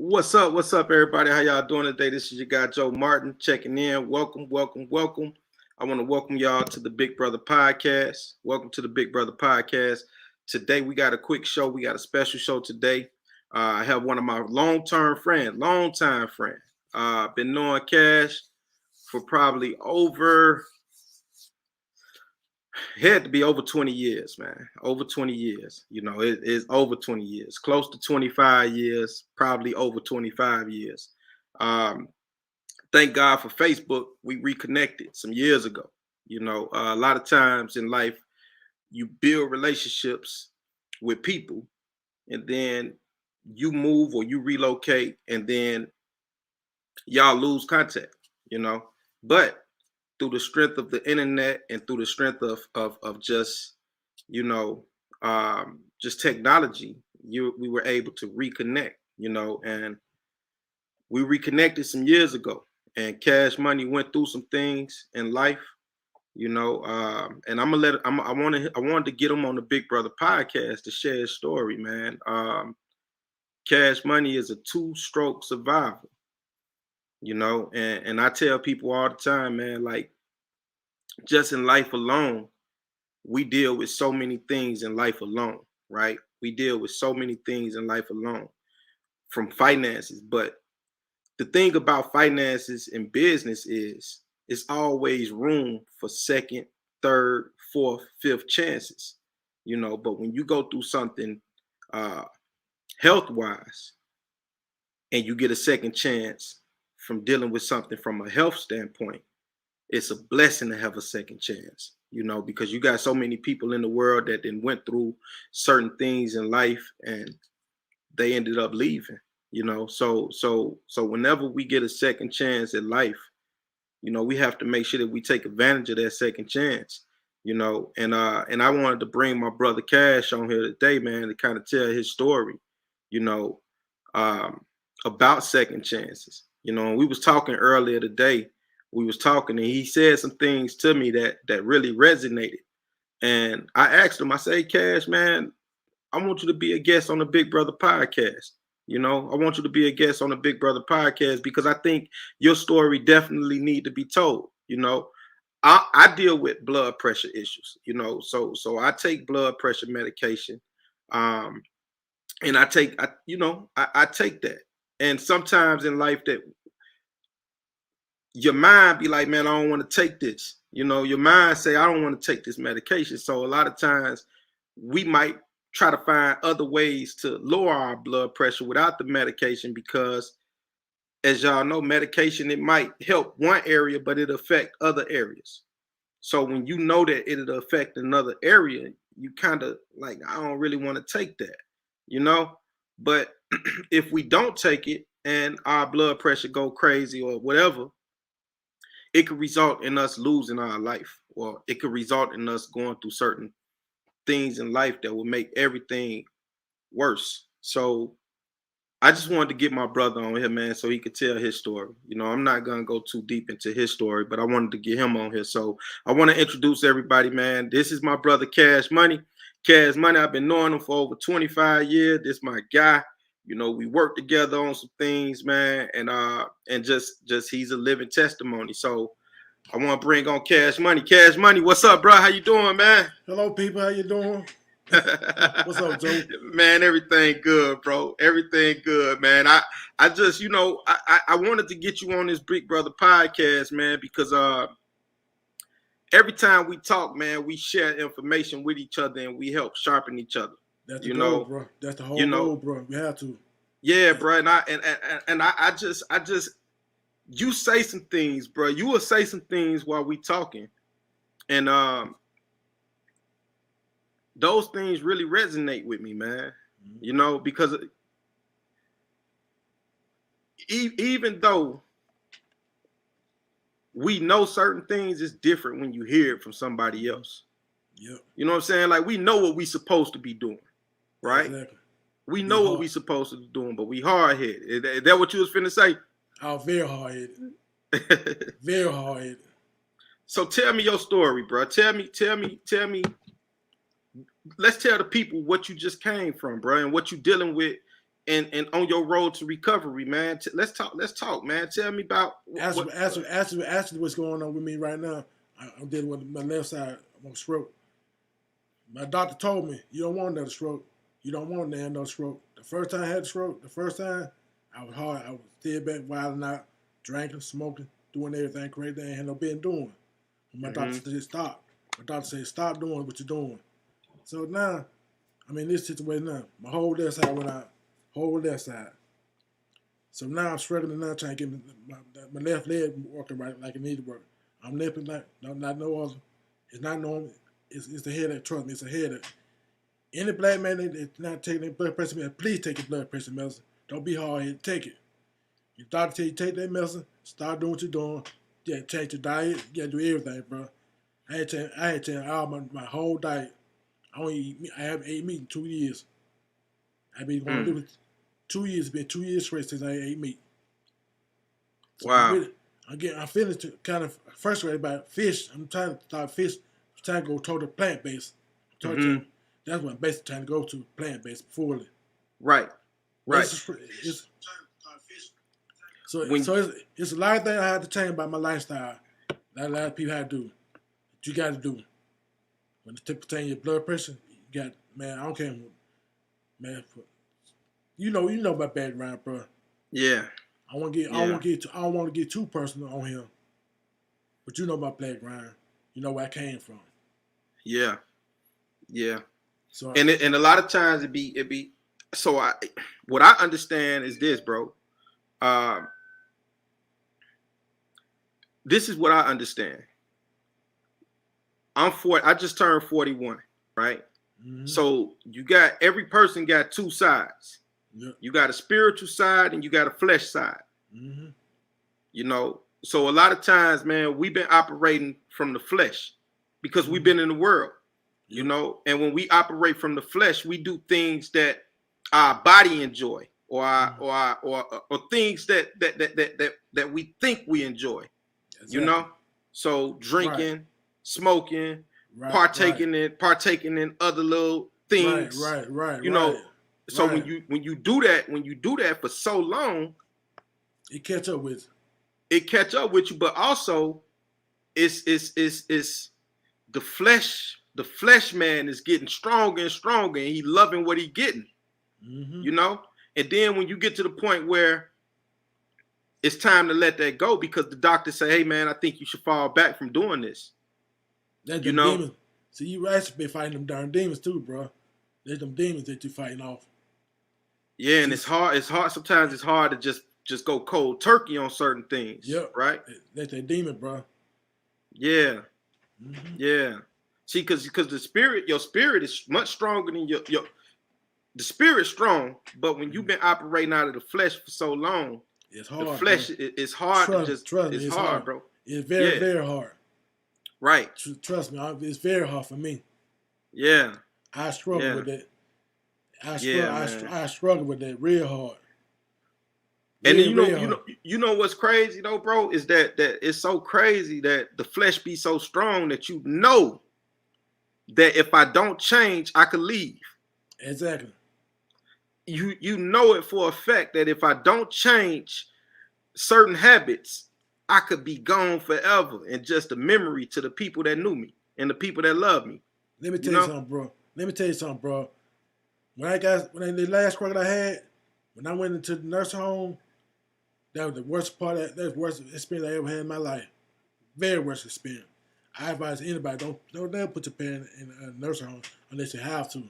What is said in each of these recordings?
What's up? What's up, everybody? How y'all doing today? This is your guy Joe Martin checking in. Welcome, welcome, welcome. I want to welcome y'all to the Big Brother Podcast. Welcome to the Big Brother Podcast. Today we got a quick show. We got a special show today. I have one of my longtime friend. Been knowing Cash for probably had to be over 20 years, man. Over 20 years. You know, it is over 20 years. Close to 25 years, probably over 25 years. Thank God for Facebook. We reconnected some years ago. You know, a lot of times in life, you build relationships with people and then you move or you relocate and then y'all lose contact, you know. But through the strength of the internet and through the strength of just, you know, just technology, we were able to reconnect, you know, and we reconnected some years ago. And Cash Money went through some things in life, you know, and I wanted to get him on the Big Brother podcast to share his story, man. Cash Money is a two-stroke survivor, you know, and I tell people all the time, man, like just in life alone, we deal with so many things in life alone, right? We deal with so many things in life alone, from finances. But the thing about finances and business is it's always room for second, third, fourth, fifth chances, you know. But when you go through something health wise and you get a second chance from dealing with something from a health standpoint, it's a blessing to have a second chance, you know, because you got so many people in the world that then went through certain things in life and they ended up leaving, you know. So whenever we get a second chance at life, you know, we have to make sure that we take advantage of that second chance, you know. And I wanted to bring my brother Cash on here today, man, to kind of tell his story, you know, about second chances. You know, and we was talking earlier today. We was talking and he said some things to me that really resonated. And I asked him, I say, Cash, man, I want you to be a guest on the Big Brother podcast. You know, I want you to be a guest on the Big Brother podcast because I think your story definitely need to be told. You know, I deal with blood pressure issues, you know, so I take blood pressure medication. And I take that. And sometimes in life that your mind be like, man, I don't want to take this. You know, your mind say, I don't want to take this medication. So a lot of times we might try to find other ways to lower our blood pressure without the medication because, as y'all know, medication, it might help one area, but it affect other areas. So when you know that it'll affect another area, you kind of like, I don't really want to take that, you know? But if we don't take it and our blood pressure go crazy or whatever, it could result in us losing our life, or it could result in us going through certain things in life that will make everything worse. So I just wanted to get my brother on here, man, so he could tell his story. You know, I'm not gonna go too deep into his story, but I wanted to get him on here. So I want to introduce everybody, man. This is my brother Cash Money. Cash Money, I've been knowing him for over 25 years. This is my guy. You know, we work together on some things, man, and just he's a living testimony. So I want to bring on Cash Money. Cash Money, what's up, bro? How you doing, man? Hello, people. How you doing? What's up, Joe? Man, everything good, bro. Everything good, man. I just, you know, I wanted to get you on this Big Brother podcast, man, because every time we talk, man, we share information with each other and we help sharpen each other. That's the You goal, know, bro. That's the whole you know, goal, bro. We have to. yeah, bro. I just you say some things, bro. You will say some things while we talking, and those things really resonate with me, man. You know, because even though we know certain things, it's different when you hear it from somebody else. Yep. You know what I'm saying? Like we know what we supposed to be doing, right? Exactly. We know what we supposed to be doing, but we hard headed. Is that what you was finna say? I'm very hard headed. Very hard headed. So tell me your story, bro. Tell me. Let's tell the people what you just came from, bro, and what you dealing with and on your road to recovery, man. Let's talk, man. Tell me about Actually, what's going on with me right now? I'm dealing with my left side. I'm on stroke. My doctor told me, you don't want another stroke. You don't want another stroke. The first time I had the stroke, I was hard. I was still back, wilding out, drinking, smoking, doing everything crazy I ain't had no business doing. And my doctor said, stop. My doctor said, stop doing what you're doing. So now, I'm in this situation now. My whole left side went out. Whole left side. So now I'm struggling now trying to get my left leg working right like it needs to work. I'm limping like not no other. It's not normal. It's a headache. Trust me, it's a headache. Any black man that's not taking their blood pressure medicine, please take your blood pressure medicine. Don't be hard-headed. Take it. Your doctor tell you take that medicine, start doing what you're doing. You gotta change your diet. You gotta do everything, bro. I had to change all my whole diet. I haven't ate meat in 2 years. I've been going to do it 2 years. It's been 2 years straight since I ate meat. So wow. I'm feeling kind of frustrated about fish. I'm trying to start fish. I'm trying to go total plant-based. That's what I'm basically trying to go to, plant-based fully. Right. So it's a lot of things I have to change about my lifestyle. That a lot of people have to do. That you got to do. When it pertains to your blood pressure, you got, man, I don't care, man. You know my background, bro. Yeah. I don't want to get too personal on him. But you know my background. You know where I came from. Yeah. Yeah. So and a lot of times it be so what I understand is this, bro. This is what I understand. I just turned 41, right? So every person got two sides. Yep. You got a spiritual side and you got a flesh side. You know, so a lot of times, man, we've been operating from the flesh because we've been in the world, you know, and when we operate from the flesh, we do things that our body enjoy or things that we think we enjoy, you know. So drinking, smoking, partaking in other little things, you know. So when you do that for so long, it catch up with you. But also, it's the flesh man is getting stronger and stronger, and he loving what he getting, you know. And then when you get to the point where it's time to let that go because the doctor say, "Hey, man, I think you should fall back from doing this." That's you know. Demons. See, you actually been fighting them darn demons too, bro. There's them demons that you fighting off. Yeah, and it's hard. Sometimes it's hard to just go cold turkey on certain things. Yep. Right. That's that demon, bro. Yeah. Yeah. See, because your spirit is much stronger than your the spirit's strong, but when you've been operating out of the flesh for so long, it's hard. The flesh it's hard trust me, it's hard, bro. It's very hard. Right. Trust me, it's very hard for me. Yeah. I struggle with that. I struggle with that real hard. And then you know what's crazy though, bro, is that it's so crazy that the flesh be so strong that you know that if I don't change, I could leave. Exactly. You know it for a fact that if I don't change certain habits, I could be gone forever and just a memory to the people that knew me and the people that love me. Let me tell you something, bro. When the last struggle I had, when I went into the nursing home, that was the worst part. That was the worst experience I ever had in my life. Very worst experience. I advise anybody don't never put your parent in a nursing home unless you have to,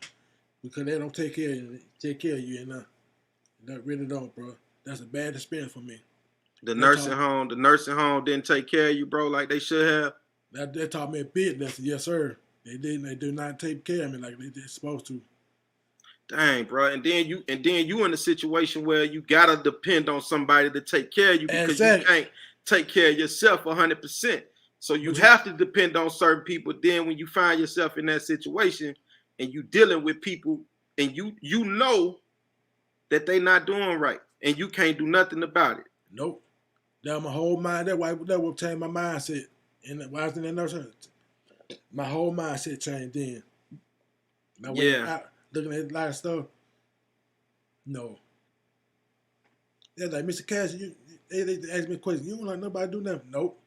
because they don't take care of you, and they really don't, bro. That's a bad experience for me. The nursing home didn't take care of you, bro, like they should have. They taught me a big lesson, yes, sir. They didn't. They do not take care of me like they're supposed to. Dang, bro, and then you in a situation where you gotta depend on somebody to take care of you because you can't take care of yourself 100%. So you have to depend on certain people. Then when you find yourself in that situation and you dealing with people and you know that they not doing right and you can't do nothing about it. Nope. That my whole mind. That will change my mindset. And while I was in that nursing home, my whole mindset changed then. Looking at a lot of stuff. No. They're like, Mr. Cash, they ask me a question. You don't like nobody do nothing. Nope.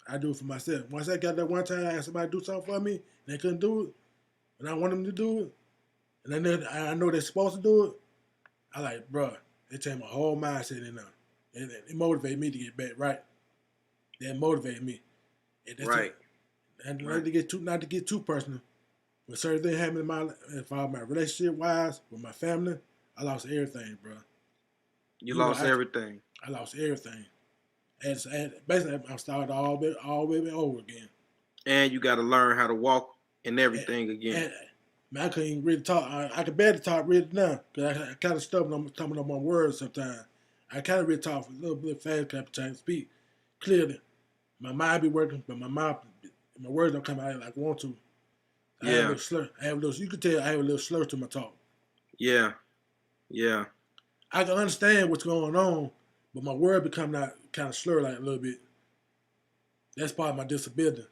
I do it for myself. Once I got that one time I asked somebody to do something for me, and they couldn't do it, and I want them to do it, and I know they're supposed to do it, I like, bruh, they change my whole mindset in there. It motivated me to get back right. That motivated me. And that's Right. And Right. not to get too personal. When certain things happened in my life, as far as my relationship wise with my family, I lost everything, bro. You lost everything. I lost everything. And basically, I started all the way over again. And you got to learn how to walk and everything again. And, man, I couldn't even really talk. I could barely talk really now because I kind of stumbling on coming up on words sometimes. I kind of really talk a little bit fast because I'm trying to speak clearly. My mind be working, but my words don't come out like I want to. I have a little slur. You could tell I have a little slur to my talk. Yeah. Yeah. I can understand what's going on, but my word become not kind of slur like a little bit. That's part of my disability.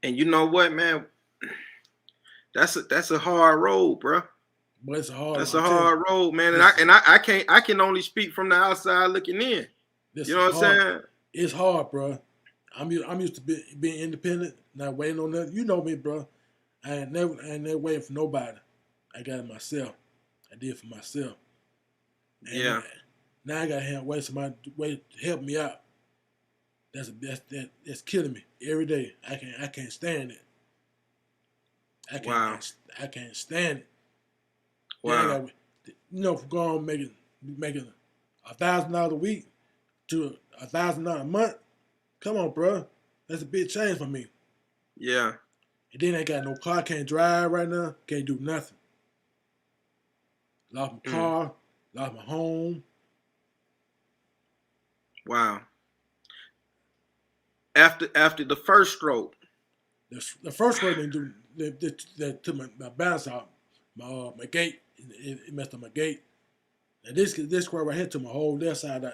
And you know what, man? That's a hard road, bro. But it's hard. That's a hard road, man. And I can only speak from the outside looking in. You know what I'm saying? It's hard, bro. I'm used to being independent, not waiting on nothing. You know me, bro. I ain't never waiting for nobody. I got it myself. I did it for myself. And yeah. Now I got to wait somebody to help me out. That's killing me every day. I can't stand it. I can't stand it. Wow. From going making $1,000 a week to $1,000 a month. Come on, bro. That's a big change for me. Yeah. And then I got no car. Can't drive right now. Can't do nothing. Lost my car. Lost my home. Wow. After the first stroke. The first stroke that took my balance out. My gait. It messed up my gait. And this square right here took my whole left side out.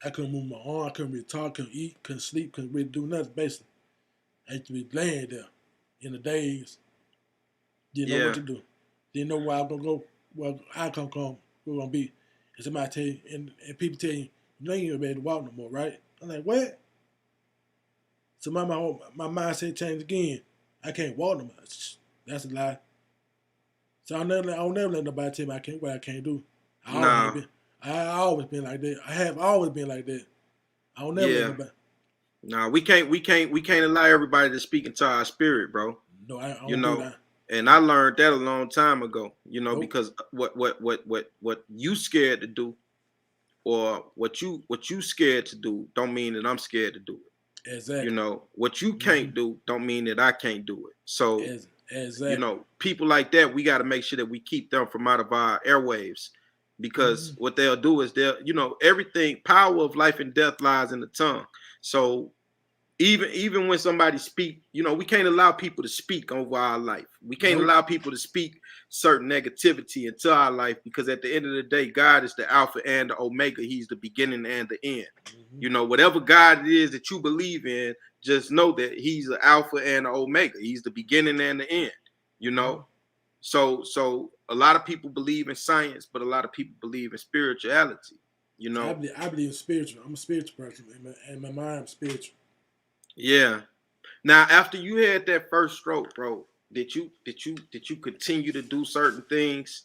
I couldn't move my arm. I couldn't really talk. Couldn't eat. Couldn't sleep. Couldn't really do nothing. Basically, I used to be laying there in the days. Didn't know what to do. Didn't know where I was gonna go. Where I come from. Where we're gonna be. And somebody tell you, and people tell you, you ain't gonna be able to walk no more, right? I'm like, what? So my mindset changed again. I can't walk no more. That's a lie. So I'll never let nobody tell me what I can't do. I always been like that. I have always been like that. I don't never let nobody. No, we can't allow everybody to speak into our spirit, bro. No, I don't do that. And I learned that a long time ago, because what you scared to do or what you scared to do don't mean that I'm scared to do it. Exactly. What you can't do don't mean that I can't do it. So, exactly. People like that, we got to make sure that we keep them from out of our airwaves, because what they'll do is everything, power of life and death lies in the tongue. So even when somebody speak, we can't allow people to speak over our life. We can't allow people to speak certain negativity into our life, because at the end of the day, God is the Alpha and the Omega. He's the beginning and the end. Whatever God it is that you believe in, just know that he's the Alpha and the Omega. He's the beginning and the end, So a lot of people believe in science, but a lot of people believe in spirituality, I believe in spiritual. I'm a spiritual person, and my mind is spiritual. Yeah. Now, after you had that first stroke, bro, did you continue to do certain things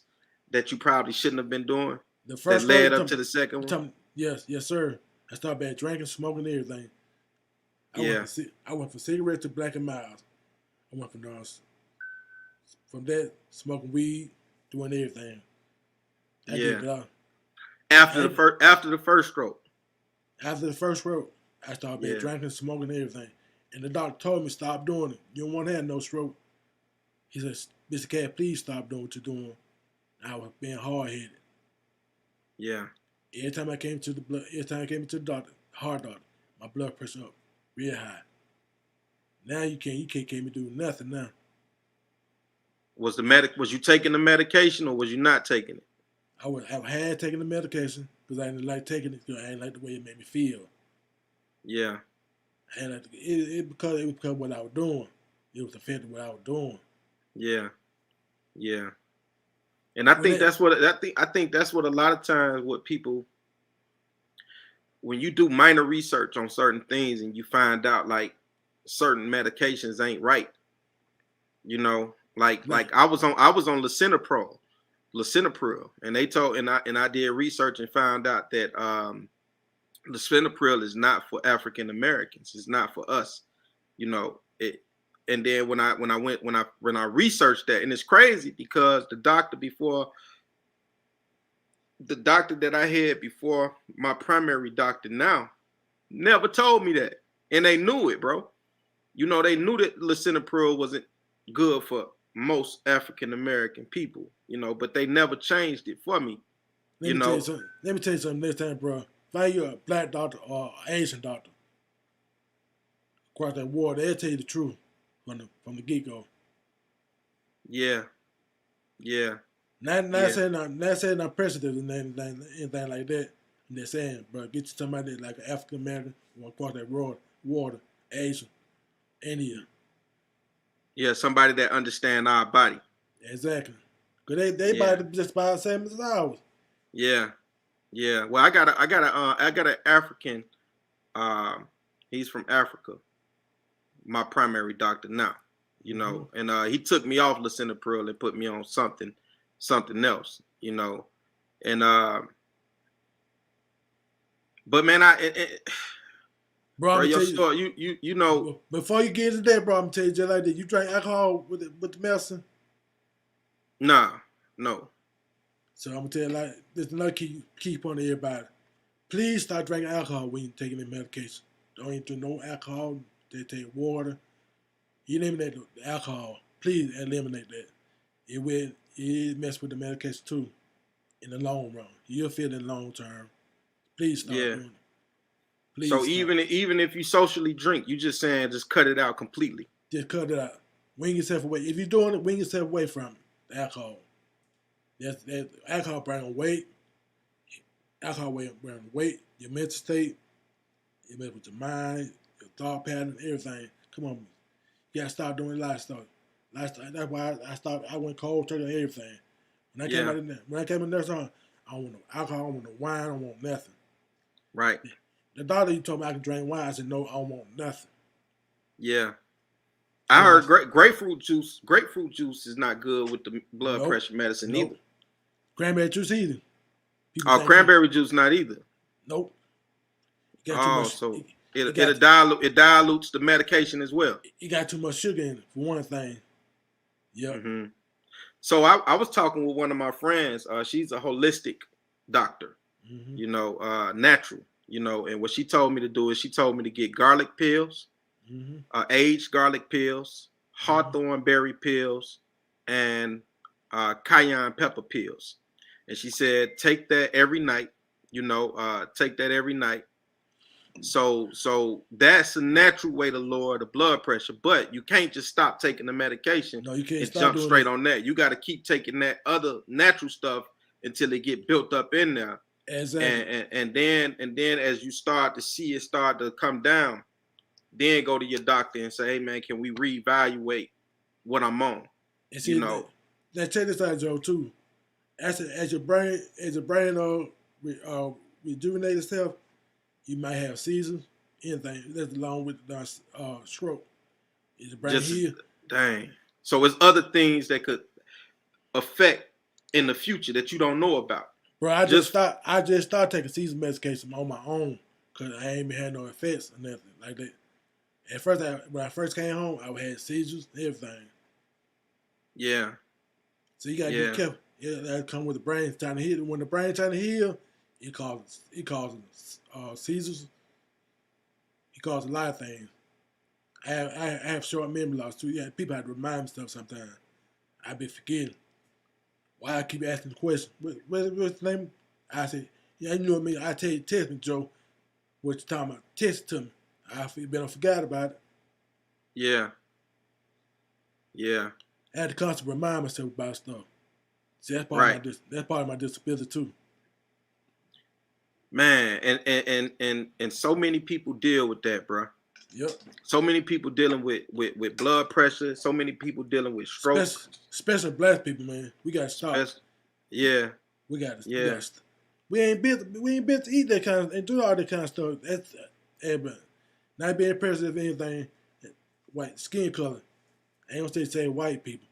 that you probably shouldn't have been doing? The first that led up to the second one? Yes, sir. I started back drinking, smoking, everything. I went from cigarettes to Black and Miles. I went from that, smoking weed, doing everything. I did it all. After the first stroke. After the first stroke, I started back drinking, smoking, everything. And the doctor told me, stop doing it. You don't want to have no stroke. He said, Mr. Cat, please stop doing what you're doing. I was being hard-headed. Yeah. Every time I came to the doctor, hard doctor, my blood pressure up real high. Now you can't me do nothing now. Was you taking the medication, or was you not taking it? I had taken the medication because I didn't like taking it, because I didn't like the way it made me feel. Yeah. And it was because of what I was doing. It was affecting what I was doing. Yeah. Yeah. And I When think it, that's what I think that's what a lot of times what people, when you do minor research on certain things and you find out like certain medications ain't right, you know, like, I was on lisinopril, and they told and I did research and found out that lisinopril is not for African Americans. It's not for us, you know. It, and then when I researched that, and it's crazy because the doctor that I had before my primary doctor now never told me that, and they knew it, bro. You know, they knew that lisinopril wasn't good for most African American people, you know, but they never changed it for me, let you me tell you know. something. Let me tell you something next time, bro. Find you a black doctor or Asian doctor across that war. They'll tell you the truth from the get go. Yeah, yeah, Not yeah, saying not saying I'm prejudiced and anything like that. I'm just saying, bro, get you somebody like an African American or across that road, water, Asian, India. yeah. Somebody that understand our body. Exactly. Cause they Yeah, buy just about the same as ours. yeah, yeah. Well, I got an African. Um, he's from Africa. My primary doctor now, you Mm-hmm. know, and he took me off lisinopril and put me on something else, you know, and but man, Bro, I'm bro, gonna your tell you story, you know, before you get into that, bro, I'm gonna tell you just like that. You drink alcohol with the medicine. nah, no, So I'm gonna tell you like there's another key point to everybody. Please stop drinking alcohol when you're taking the medication. Don't even drink no alcohol. They take water. You eliminate the alcohol. Please eliminate that. It mess with the medication too in the long run. You'll feel it in the long term. Please stop yeah. doing it. So Please stop. even if you socially drink, you just saying just cut it out completely. Just cut it out. Wing yourself away. If you're doing it, wing yourself away from it. The alcohol. That alcohol bring weight. Alcohol bring weight. Your mental state. It mess with your mind, your thought pattern, everything. Come on, you gotta start doing lifestyle. Lifestyle. That's why I stopped. I went cold turkey on everything. When I came Yeah, out of there, when I came in there, I don't want no alcohol. I don't want no wine. I don't want nothing. right. The doctor he told me I could drink wine. I said no, I don't want nothing. Yeah. I Cause heard I grapefruit juice. Grapefruit juice is not good with the blood nope, pressure medicine either. nope. Cranberry juice either. People Oh, think you cranberry juice not either. nope. You got too Oh, much. so It it got dilutes the medication as well. it got too much sugar in it for one thing. Yep. Hmm. So I was talking with one of my friends. She's a holistic doctor, Mm-hmm. you know, natural, you know, and what she told me to do is she told me to get garlic pills, Mm-hmm. aged garlic pills, Mm-hmm. hawthorn berry pills, and cayenne pepper pills. And she said, take that every night, you know, take that every night. So that's a natural way to lower the blood pressure, but you can't just stop taking the medication No, you can't and stop jump doing straight that. on that. You got to keep taking that other natural stuff until it get built up in there, Exactly. and then as you start to see it start to come down, then go to your doctor and say, hey man, can we reevaluate what I'm on? And You see, know, now check this out, Joe. Too, as your brain rejuvenate itself, you might have seizures, anything that's along with the stroke. Is your brain just heal? dang. So it's other things that could affect in the future that you don't know about. Bro, Just I just started taking seizure medication on my own because I ain't even had no effects or nothing like that. At first, when I first came home, I had seizures, everything. yeah, So you gotta be yeah, careful. Yeah, that come with the brain trying to heal. When the brain trying to heal, it causes seizures. It causes a lot of things. I have short memory loss too. Yeah, people have to remind me stuff sometimes. I be forgetting. Why I keep asking the question? What's the name? I say, yeah, you know what I mean. I tell you, test me, Joe. What you talking about? Test it to me. I forgot about it. yeah, yeah. I had to constantly remind myself about stuff. See, Right, that's part of my disability too. man. And so many people deal with that, bro. Yep. So many people dealing with blood pressure. So many people dealing with Especially, stroke. especially black people, man. We gotta stop. Especially, Yeah. We got to. Yeah. We ain't built to eat that kind of and do all that kind of stuff. That's but not being impressive of anything. White skin color. I ain't gonna say white people.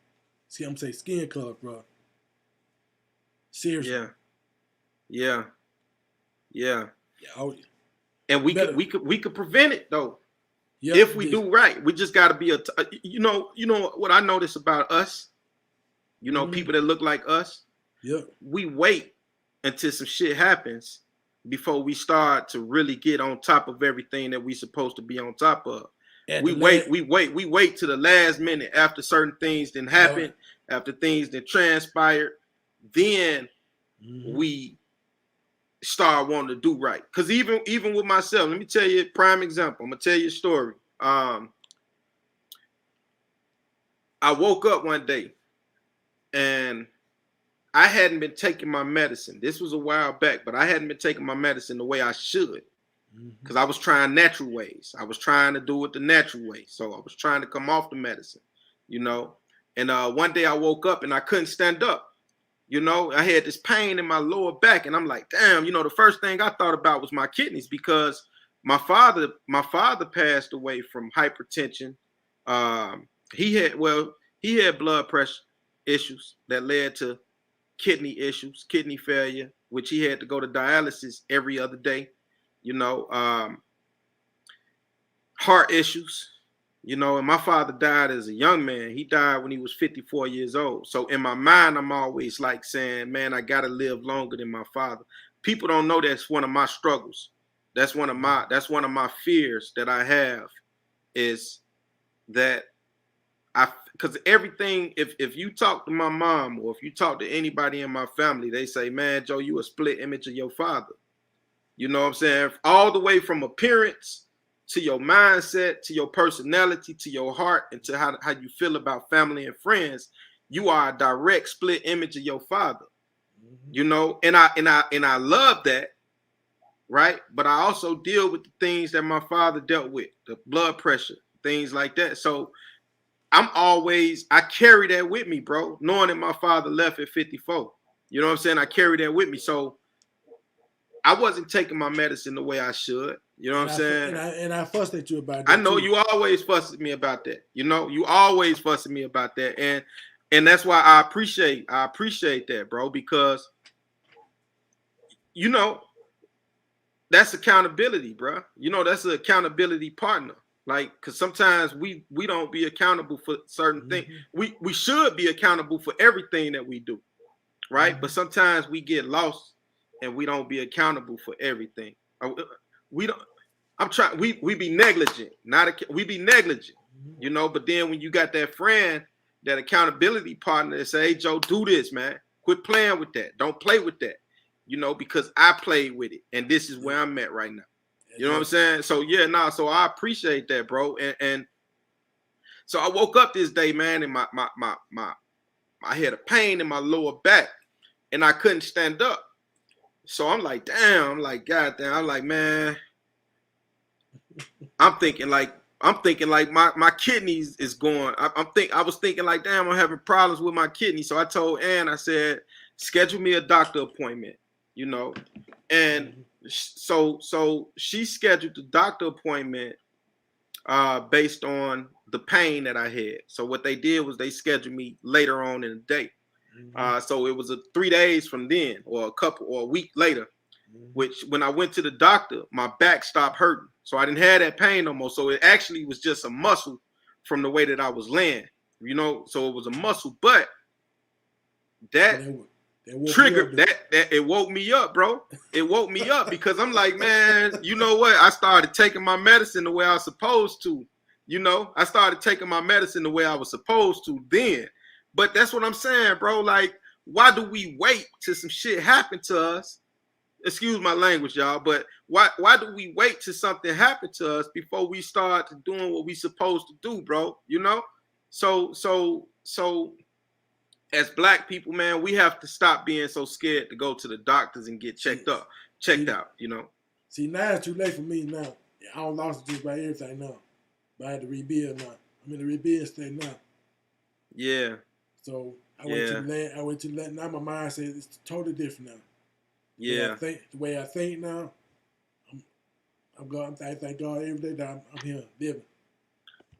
See, I'm gonna say skin color, bro. Seriously. Yeah. Yeah. Yeah. Oh, And we could prevent it though. yep, If we do right. We just got to be you know what I notice about us, people that look like us. Yep. We wait until some shit happens before we start to really get on top of everything that we supposed to be on top of. We wait to the last minute after certain things didn't happen, after things that transpired, then we start wanting to do right. Because even with myself, let me tell you a prime example. I'm gonna tell you a story. I woke up one day and I hadn't been taking my medicine. This was a while back, but I hadn't been taking my medicine the way I should. Because I was trying natural ways. I was trying to do it the natural way. So I was trying to come off the medicine, And one day I woke up and I couldn't stand up. I had this pain in my lower back, and I'm like, damn, the first thing I thought about was my kidneys, because my father passed away from hypertension. He had blood pressure issues that led to kidney issues, kidney failure, which he had to go to dialysis every other day. Heart issues. And my father died as a young man. He died when he was 54 years old. So in my mind, I'm always like saying, man, I got to live longer than my father. People don't know that's one of my struggles. That's one of my fears that I have, is that because everything, if you talk to my mom or if you talk to anybody in my family, they say, man, Joe, you a split image of your father. You know what I'm saying? All the way from appearance to your mindset, to your personality, to your heart, and to how you feel about family and friends, you are a direct split image of your father. And I love that, right? But I also deal with the things that my father dealt with, the blood pressure, things like that. So I carry that with me, bro, knowing that my father left at 54. You know what I'm saying? I carry that with me. So I wasn't taking my medicine the way I should. You know what I'm saying? And I fussed at you about that. I know you always fuss at me about that. You always fuss at me about that. And that's why I appreciate that, bro, because that's accountability, bro. That's an accountability partner. Like, because sometimes we don't be accountable for certain things. We should be accountable for everything that we do, right? But sometimes we get lost and we don't be accountable for everything. We be negligent, we be negligent, but then when you got that friend, that accountability partner that say, hey, Joe, do this, man. Quit playing with that. Don't play with that, because I played with it and this is where I'm at right now. You know what I'm saying? So so I appreciate that, bro. And so I woke up this day, man, and I had a pain in my lower back and I couldn't stand up. So I'm like, damn, God damn. I'm like, man, I'm thinking like my kidneys is going. I was thinking like, damn, I'm having problems with my kidney. So I told Ann, I said, schedule me a doctor appointment, and so she scheduled the doctor appointment based on the pain that I had. So what they did was they scheduled me later on in the day. So it was 3 days from then, or a week later, which when I went to the doctor, my back stopped hurting. So I didn't have that pain no more. So it actually was just a muscle from the way that I was laying, so it was a muscle, but that triggered that it woke me up, bro. It woke me up because I'm like, man, you know what? I started taking my medicine the way I was supposed to. I started taking my medicine the way I was supposed to then. But that's what I'm saying, bro. Like, why do we wait till some shit happen to us? Excuse my language, y'all, but why do we wait till something happen to us before we start doing what we supposed to do, bro? So as Black people, man, we have to stop being so scared to go to the doctors and get checked out. See, now it's too late for me now. I don't lost just about everything now. But I had to rebuild now. I'm in the rebuild state now. Yeah. So I went to Yeah. the land. I went to the land. Now my mindset is totally different now. Yeah. The way I think now, I'm God. I thank God every day that I'm here living.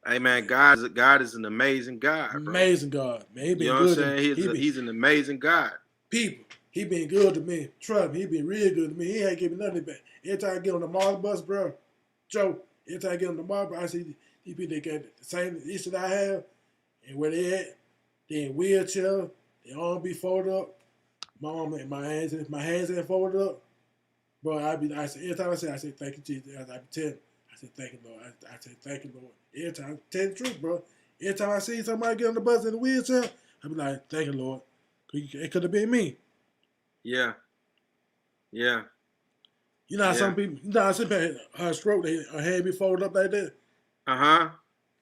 Hey man, God is an amazing God, bro. Amazing God, man. He You been know what I'm good to me. saying? He's an amazing God. People. He been good to me. Trust me, he been real good to me. He ain't giving nothing back. Every time I get on the mall bus, bro, Joe, every time I get on the mall bus, I see these people that got the same issue that I have, and where they at, they in wheelchair, they arm be folded up, my hands ain't folded up. Bro, I say every time I say thank you, Jesus. I be telling, I say thank you, Lord. I say thank you, Lord. Every time, I tell the truth, bro. Every time I see somebody get on the bus in a wheelchair, I be like, thank you, Lord. It could have been me. Yeah. Yeah. You know how Yeah. some people, you know how some people have stroke, they hand be folded up like that. Uh-huh.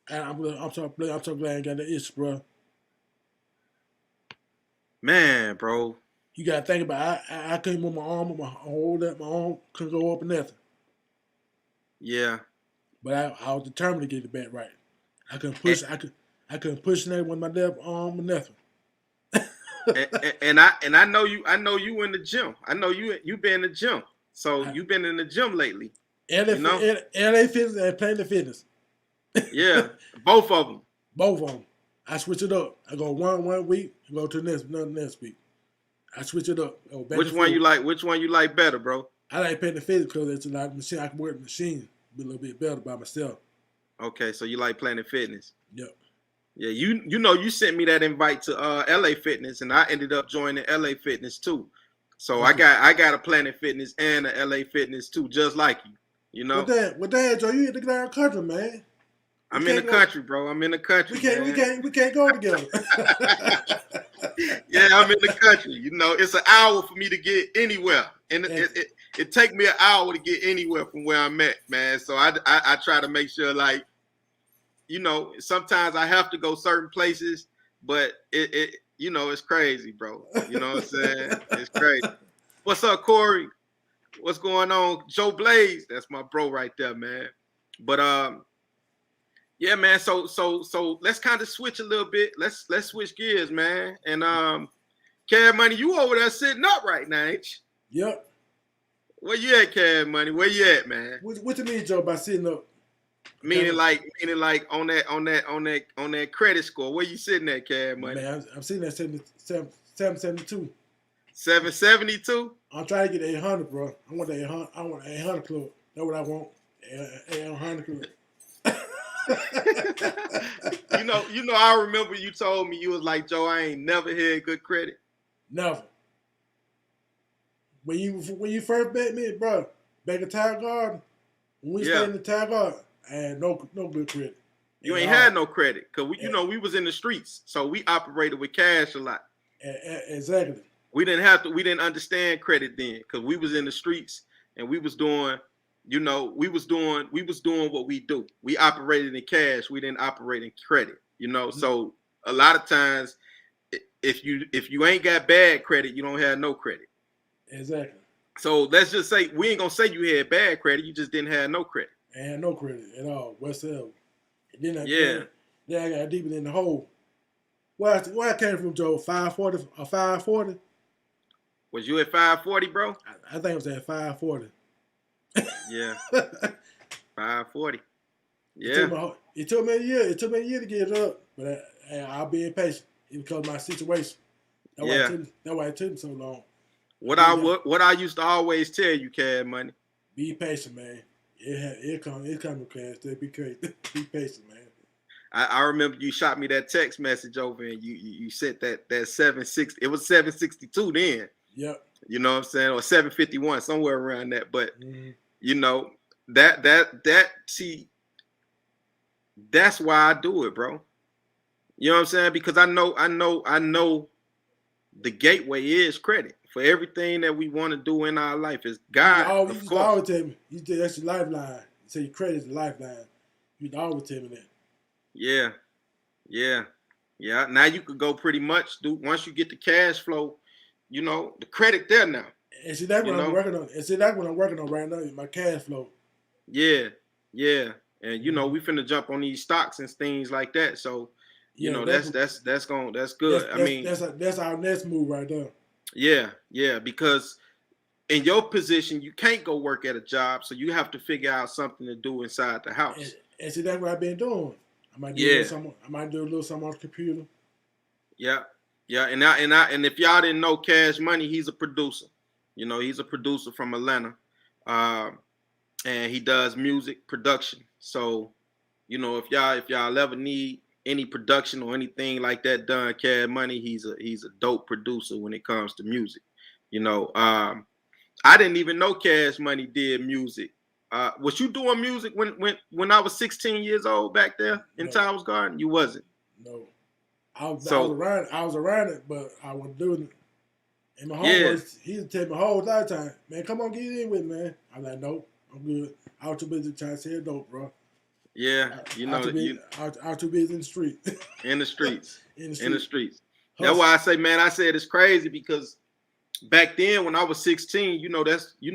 And I'm so glad I got that itch, bro. Man, bro. You gotta think about it. I couldn't move my arm, my arm couldn't go up or nothing. Yeah. But I was determined to get it back right. I couldn't And, push. I couldn't push that with my left arm or nothing. and I know you in the gym. I know you been in the gym. So I, you been in the gym lately. LA, You know? LA Fitness and Planet Fitness. Yeah. Both of them. Both of them. I switch it up. I go one week and go to the next week. I switch it up. Go back Which and one you forth. like? Which one you like better, bro? I like Planet Fitness because it's a lot of machine. I can work the machine a little bit better by myself. Okay, so you like Planet Fitness. Yep. Yeah, you sent me that invite to LA Fitness, and I ended up joining LA Fitness too. So Okay. I got a Planet Fitness and a LA Fitness too, just like you. You With know, that, Joe, you in the damn country, man. We I'm in the can't go. country, bro. I'm in the country, man. We can't go together. Yeah, I'm in the country. You know, it's an hour for me to get anywhere, and it take me an hour to get anywhere from where I'm at, man. So I try to make sure, like, you know, sometimes I have to go certain places, but it you know, it's crazy, bro. You know what I'm saying? It's crazy. What's up, Corey? What's going on? Joe Blaze, that's my bro right there, man. But yeah, man. So let's kind of switch a little bit. Let's switch gears, man. And Cad Money, you over there sitting up right now, ain't you? Yep. Where you at, Cad Money? Where you at, man? What you mean, Joe, by sitting up? Meaning like on that credit score. Where you sitting at, Cad Money? Man, I'm sitting at 772. 772? I'm trying to get 800, bro. I want the 800. I want 800 club. That's what I want. 800 club. you know, I remember you told me, you was like, Joe, I ain't never had good credit. Never. When you first met me, bro, back at Tire Garden, when we stayed in the Tire Garden, I had no good credit. You ain't had no credit because we was in the streets, so we operated with cash a lot. Exactly. We didn't understand credit then because we was in the streets and we was doing, we was doing what we do. We operated in cash. We didn't operate in credit, Mm-hmm. So a lot of times, if you ain't got bad credit, you don't have no credit. Exactly. So let's just say we ain't gonna say you had bad credit. You just didn't have no credit. I had no credit at all whatsoever. Then I got deeper in the hole. Where I came from, Joe, 540 or 540. Was you at 540, bro? I think it was at 540. Yeah. 540. Yeah. It took me a year. It took me a year to get it up, but I'll be impatient. It because of my situation. That's why it took me so long. What I used to always tell you, Cad Money. Be patient, man. It coming, Cad. Be patient, man. I remember you shot me that text message over, and you sent that 760. It was 762 then. Yep. You know what I'm saying, or 751, somewhere around that. But that see, that's why I do it, bro. You know what I'm saying? Because I know the gateway is credit for everything that we want to do in our life. Is God, of course. Always tell me, that's your lifeline. You say your credit is the lifeline. You always tell me that. Yeah. Now you could go pretty much once you get the cash flow, the credit there now. And see that's what I'm working on. And see that's what I'm working on right now is my cash flow. Yeah. And we finna jump on these stocks and things like that. So You Yeah, know, that's good. I mean, that's our next move right there. yeah, because in your position, you can't go work at a job, so you have to figure out something to do inside the And, house. and see, that's what I've been doing. I might do a little Yeah, something. I might do a little something on the computer. yeah, yeah. And if y'all didn't know Cash Money, he's a producer. You know, he's a producer from Atlanta, um, and he does music production. So, you know, if y'all ever need any production or anything like that done, Cash Money, he's a dope producer when it comes to music. You know, I didn't even know Cash Money did music. Was you doing music when I was 16 years old back there in No, Towers Garden? You wasn't. no. I was So around. I was around it, but I wasn't doing it. And my yeah, homeboys, he would tell me the whole time, man, come on, get in with me, man. I'm like, nope, I'm good. I was too busy trying to sell dope, bro. yeah, I was too busy. I was too busy in the street. in the streets, in the in the street, streets. That's hustle. why I say, man, I said it's crazy because back then when I was 16, you know, that's you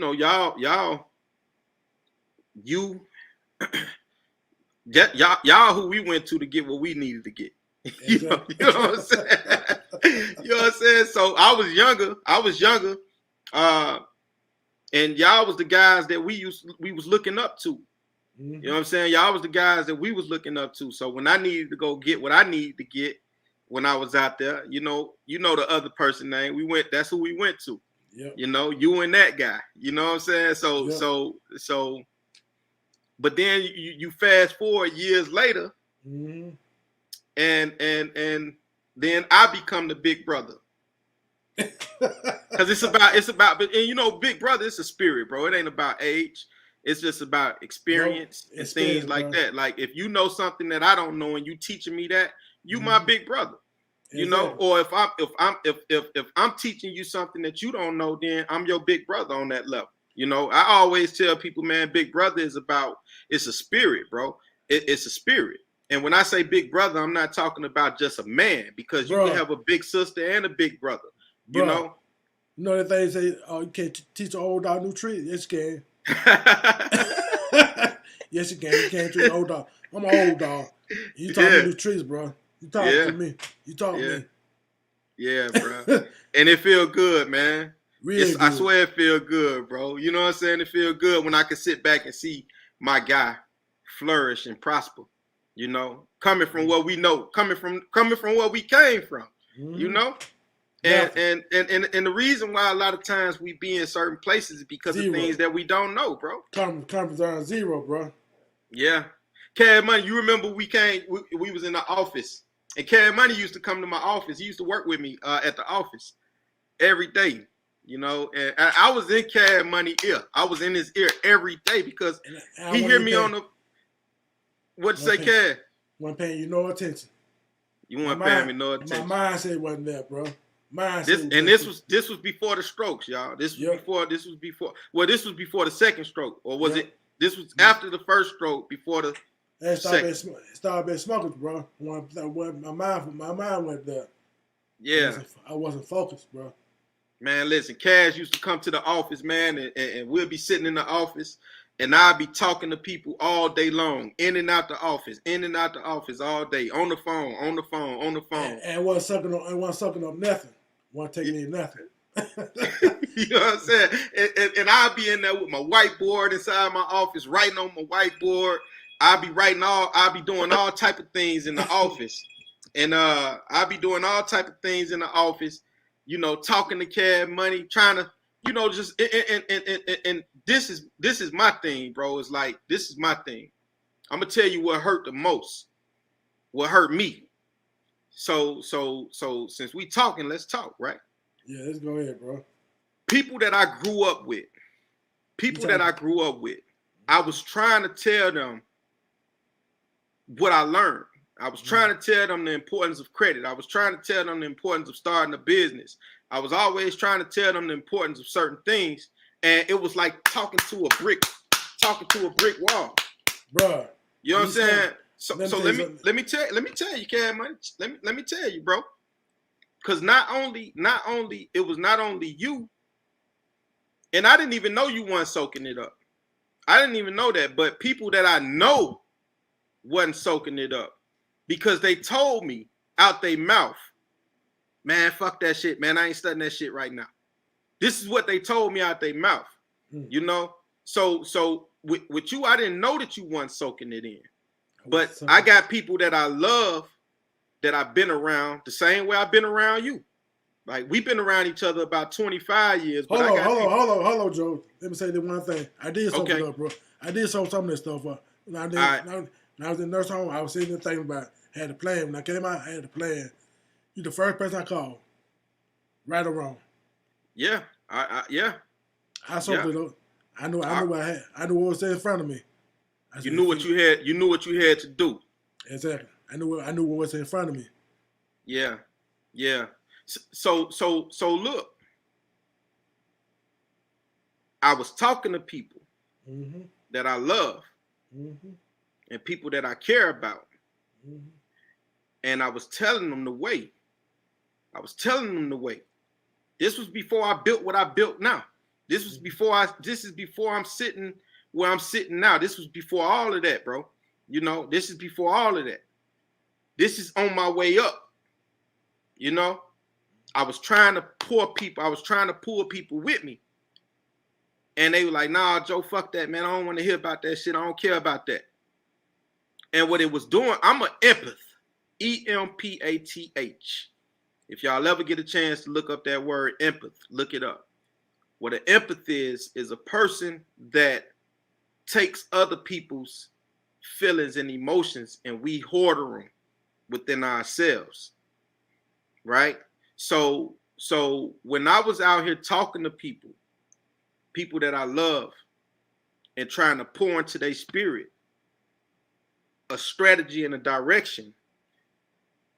y'all who we went to get what we needed to get. Exactly. You know what I'm saying? You know what I'm saying? So I was younger. Uh, and y'all was the guys that we was looking up to. Mm-hmm. You know what I'm saying? Y'all was the guys that we was looking up to. So when I needed to go get what I needed to get when I was out there, you know the other person name. That's who we went to. Yep. You know, you and that guy. You know what I'm saying? So Yep. but then you fast forward years later, Mm-hmm. and then I become the big brother. Because it's about, but and you know, big brother, it's a spirit, bro. It ain't about age. It's just about experience and things like that. Like if you know something that I don't know and you teaching me that, you my big brother. You know, or if I'm teaching you something that you don't know, then I'm your big brother on that level. You know, I always tell people, man, big brother it's a spirit, bro. It's a spirit. And when I say big brother, I'm not talking about just a man, because you can have a big sister and a big brother. You know? You know that they say, oh, you can't teach an old dog new tricks. Yes, you can. Yes, you can. You can't teach an old dog. I'm an old dog. You taught me new tricks, bro. You talking to me. You taught me. Yeah, bro. And it feel good, man. Really good. I swear it feel good, bro. You know what I'm saying? It feel good when I can sit back and see my guy flourish and prosper. You know, coming from what we know, coming from where we came from. Mm-hmm. You know, and the reason why a lot of times we be in certain places is because of things that we don't know, bro. Comfort zone zero, bro. Yeah, Cash Money. You remember we was in the office, and Cash Money used to come to my office. He used to work with me at the office every day. You know, and I was in Cash Money ear. I was in his ear every day because he hear me on the. What'd you say, Cash? Wasn't paying you no attention. You weren't paying me no attention. My mindset wasn't there, bro. This was before the strokes, y'all. This was before. Well, this was before the second stroke, or was it? This was after the first stroke, before the second. Started being smoking, bro. My mind went there. Yeah, I wasn't focused, bro. Man, listen, Cash used to come to the office, man, and we'll be sitting in the office, and I'll be talking to people all day long, in and out the office all day, on the phone. And wasn't sucking up nothing. Wasn't taking in nothing. You know what I'm saying? And I'll be in there with my whiteboard inside my office, writing on my whiteboard. I'll be doing all type of things in the office. And I'll be doing all type of things in the office, you know, talking to Cash Money, trying to, you know, just and this is my thing, bro. It's like, this is my thing. I'm gonna tell you what hurt the most, what hurt me. So since we talking, let's talk, right? Yeah, let's go ahead, bro. People that I grew up with, I was trying to tell them what I learned. I was trying to tell them the importance of credit. I was trying to tell them the importance of starting a business. I was always trying to tell them the importance of certain things. And it was like talking to a brick wall. Bro. You know what I'm saying? So let me tell you, Cash Money. Let me tell you, bro. Because it was not only you, and I didn't even know you weren't soaking it up. I didn't even know that, but people that I know wasn't soaking it up. because they told me out their mouth, man, fuck that shit, man. I ain't studying that shit right now. This is what they told me out their mouth, you know? So with you, I didn't know that you weren't soaking it in. But I got people that I love that I've been around the same way I've been around you. Like, we've been around each other about 25 years. But hold on, Joe. Let me say this one thing. I did soak it up, bro. I did soak some of this stuff up. When I was in the nurse home, I was sitting there thinking about it. I had a plan. When I came out, I had a plan. You're the first person I called. Right or wrong. Yeah. I soaked it up. I knew what was in front of me. You knew what you had to do. Exactly. I knew what was in front of me. Yeah. So look. I was talking to people that I love and people that I care about. And I was telling them the way. This was before I built what I built now. This is before I'm sitting where I'm sitting now. This was before all of that, bro. You know, this is before all of that. This is on my way up. You know, I was trying to pull people with me. And they were like, nah, Joe, fuck that, man. I don't want to hear about that shit. I don't care about that. And what it was doing, I'm an empath. Empath. If y'all ever get a chance to look up that word empath, look it up. What an empath is a person that takes other people's feelings and emotions and we hoard them within ourselves. Right? So when I was out here talking to people that I love and trying to pour into their spirit a strategy and a direction,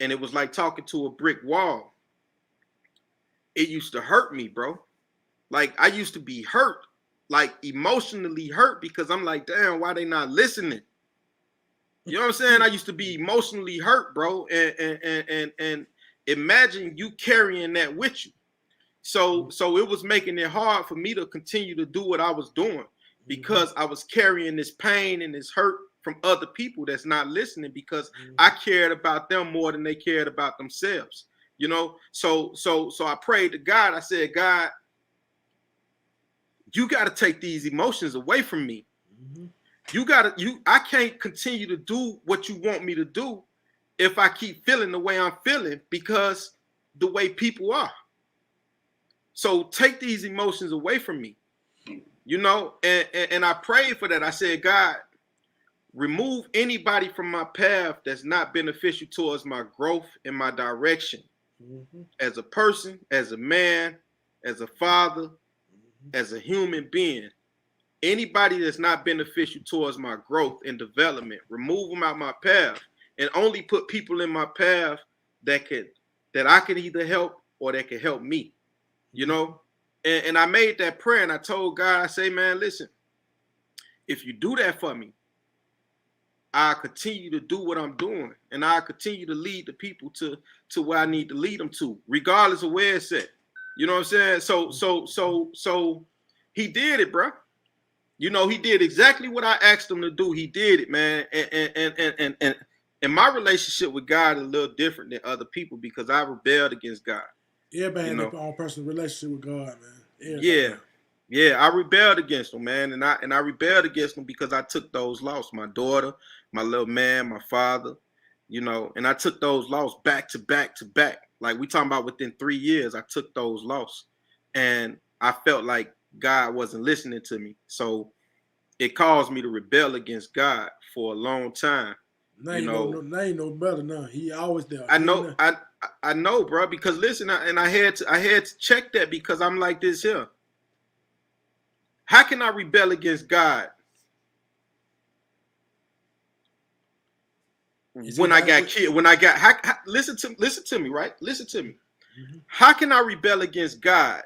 and it was like talking to a brick wall. It used to hurt me, bro. Like, I used to be hurt, like emotionally hurt, because I'm like, damn, why they not listening? You know what I'm saying? I used to be emotionally hurt, bro. And imagine you carrying that with you. So it was making it hard for me to continue to do what I was doing because I was carrying this pain and this hurt from other people that's not listening because I cared about them more than they cared about themselves. You know, so I prayed to God. I said, God, you got to take these emotions away from me. I can't continue to do what you want me to do if I keep feeling the way I'm feeling because the way people are. So take these emotions away from me, you know, and I prayed for that. I said, God, remove anybody from my path that's not beneficial towards my growth and my direction as a person, as a man, as a father, as a human being. Anybody that's not beneficial towards my growth and development, remove them out my path and only put people in my path that I could either help or that could help me. You know, and I made that prayer and I told God, I say, man, listen, if you do that for me, I continue to do what I'm doing and I continue to lead the people to where I need to lead them to, regardless of where it's at. You know what I'm saying? So he did it, bro. You know, he did exactly what I asked him to do. He did it, man. And my relationship with God is a little different than other people because I rebelled against God. Everybody had their own personal relationship with God, man. Everybody. Yeah. I rebelled against him, man, and I rebelled against him because I took those losses. My daughter, my little man, my father, you know, and I took those losses back to back to back. Like we talking about within 3 years, I took those losses, and I felt like God wasn't listening to me, so it caused me to rebel against God for a long time. Now you know better now. He always there. I know, bro. Because listen, I had to check that because I'm like this here. How can I rebel against God when I got killed? Listen to me, right? Listen to me. How can I rebel against God